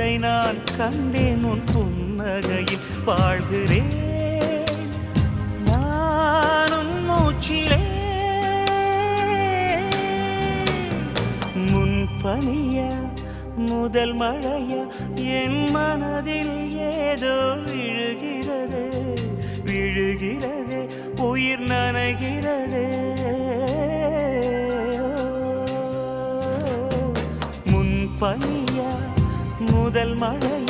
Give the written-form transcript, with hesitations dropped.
பொழுதை நான் கண்டேன் உன் புன்னகையில் வாழ்கிறேன் நானும் மூச்சிலே முன்பனிய முதல் மழைய என் மனதில் ஏதோ விழுகிறது விழுகிறது உயிர் நனைகிறது முன்பனிய முதல் மழைய